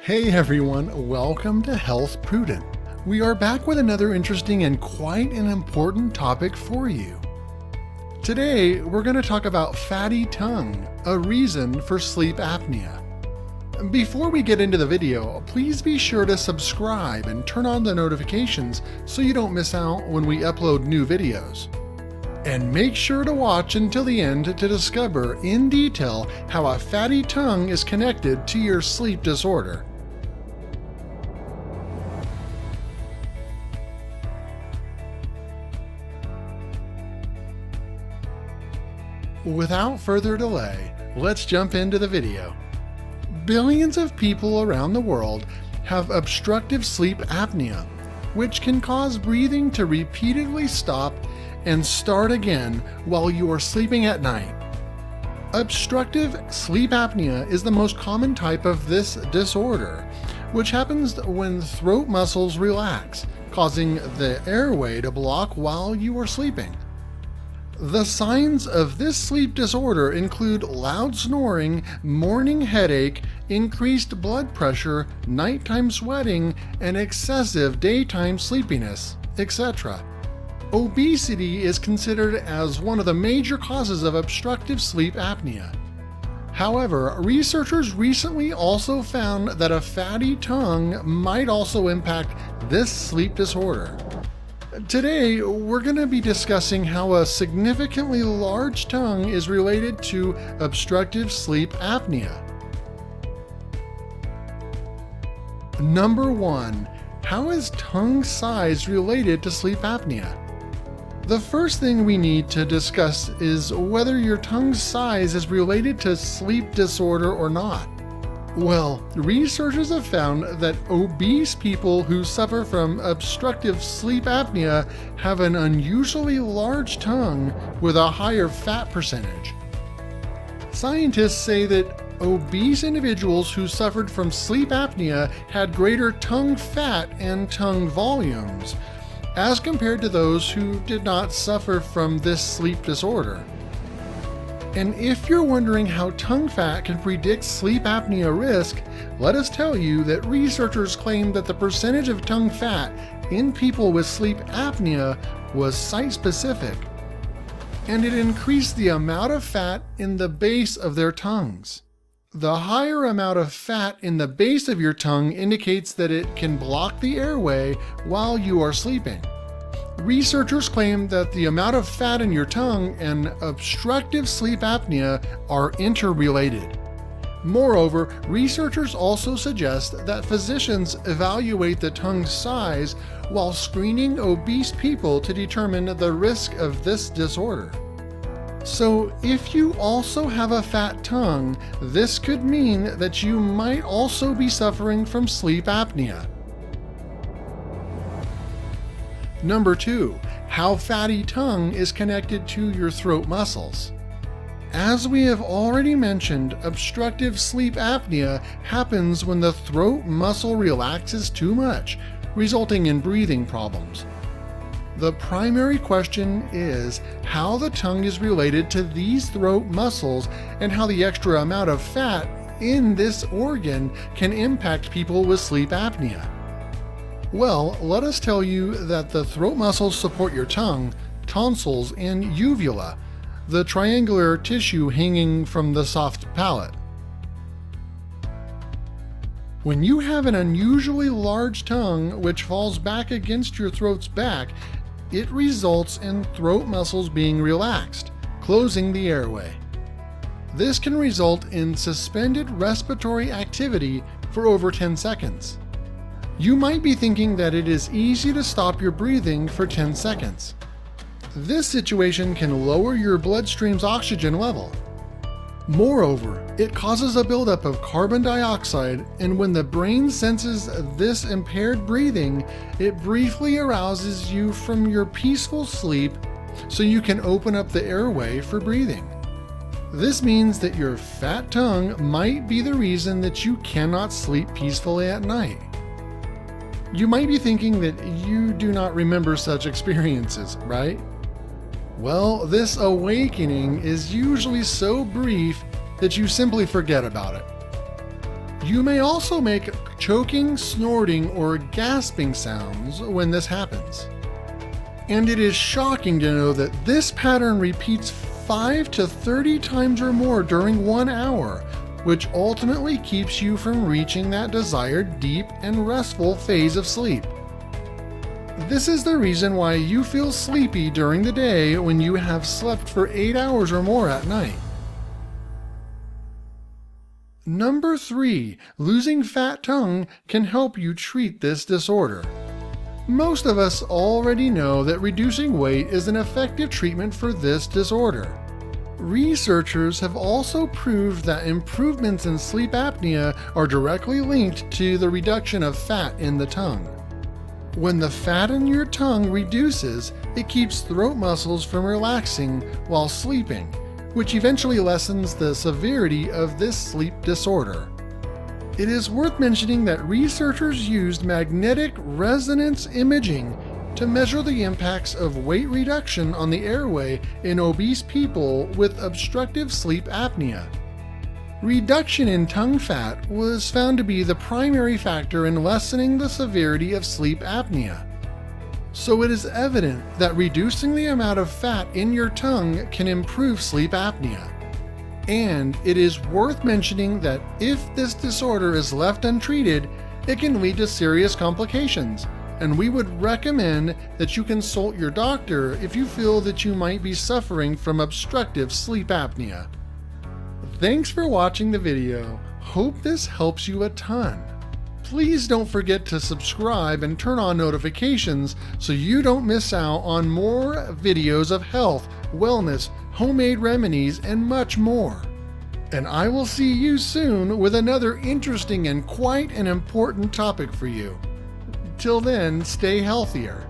Hey everyone, welcome to Health Prudent. We are back with another interesting and quite an important topic for you. Today, we're going to talk about fatty tongue, a reason for sleep apnea. Before we get into the video, please be sure to subscribe and turn on the notifications so you don't miss out when we upload new videos. And make sure to watch until the end to discover in detail how a fatty tongue is connected to your sleep disorder. Without further delay, let's jump into the video. Billions of people around the world have obstructive sleep apnea, which can cause breathing to repeatedly stop and start again while you are sleeping at night. Obstructive sleep apnea is the most common type of this disorder, which happens when throat muscles relax, causing the airway to block while you are sleeping. The signs of this sleep disorder include loud snoring, morning headache, increased blood pressure, nighttime sweating, and excessive daytime sleepiness, etc. Obesity is considered as one of the major causes of obstructive sleep apnea. However, researchers recently also found that a fatty tongue might also impact this sleep disorder. Today, we're going to be discussing how a significantly large tongue is related to obstructive sleep apnea. Number 1. How is tongue size related to sleep apnea? The first thing we need to discuss is whether your tongue's size is related to sleep disorder or not. Well, researchers have found that obese people who suffer from obstructive sleep apnea have an unusually large tongue with a higher fat percentage. Scientists say that obese individuals who suffered from sleep apnea had greater tongue fat and tongue volumes, as compared to those who did not suffer from this sleep disorder. And if you're wondering how tongue fat can predict sleep apnea risk, let us tell you that researchers claim that the percentage of tongue fat in people with sleep apnea was site-specific, and it increased the amount of fat in the base of their tongues. The higher amount of fat in the base of your tongue indicates that it can block the airway while you are sleeping. Researchers claim that the amount of fat in your tongue and obstructive sleep apnea are interrelated. Moreover, researchers also suggest that physicians evaluate the tongue size while screening obese people to determine the risk of this disorder. So, if you also have a fat tongue, this could mean that you might also be suffering from sleep apnea. Number 2. How fatty tongue is connected to your throat muscles. As we have already mentioned, obstructive sleep apnea happens when the throat muscle relaxes too much, resulting in breathing problems. The primary question is how the tongue is related to these throat muscles and how the extra amount of fat in this organ can impact people with sleep apnea. Well, let us tell you that the throat muscles support your tongue, tonsils, and uvula, the triangular tissue hanging from the soft palate. When you have an unusually large tongue which falls back against your throat's back, it results in throat muscles being relaxed, closing the airway. This can result in suspended respiratory activity for over 10 seconds. You might be thinking that it is easy to stop your breathing for 10 seconds. This situation can lower your bloodstream's oxygen level. Moreover, it causes a buildup of carbon dioxide, and when the brain senses this impaired breathing, it briefly arouses you from your peaceful sleep so you can open up the airway for breathing. This means that your fat tongue might be the reason that you cannot sleep peacefully at night. You might be thinking that you do not remember such experiences, right? Well, this awakening is usually so brief that you simply forget about it. You may also make choking, snorting, or gasping sounds when this happens. And it is shocking to know that this pattern repeats 5 to 30 times or more during 1 hour, which ultimately keeps you from reaching that desired deep and restful phase of sleep. This is the reason why you feel sleepy during the day when you have slept for 8 hours or more at night. Number 3, losing fat tongue can help you treat this disorder. Most of us already know that reducing weight is an effective treatment for this disorder. Researchers have also proved that improvements in sleep apnea are directly linked to the reduction of fat in the tongue. When the fat in your tongue reduces, it keeps throat muscles from relaxing while sleeping, which eventually lessens the severity of this sleep disorder. It is worth mentioning that researchers used magnetic resonance imaging to measure the impacts of weight reduction on the airway in obese people with obstructive sleep apnea. Reduction in tongue fat was found to be the primary factor in lessening the severity of sleep apnea. So it is evident that reducing the amount of fat in your tongue can improve sleep apnea. And it is worth mentioning that if this disorder is left untreated, it can lead to serious complications, and we would recommend that you consult your doctor if you feel that you might be suffering from obstructive sleep apnea. Thanks for watching the video. Hope this helps you a ton. Please don't forget to subscribe and turn on notifications so you don't miss out on more videos of health, wellness, homemade remedies, and much more. And I will see you soon with another interesting and quite an important topic for you. Till then, stay healthier.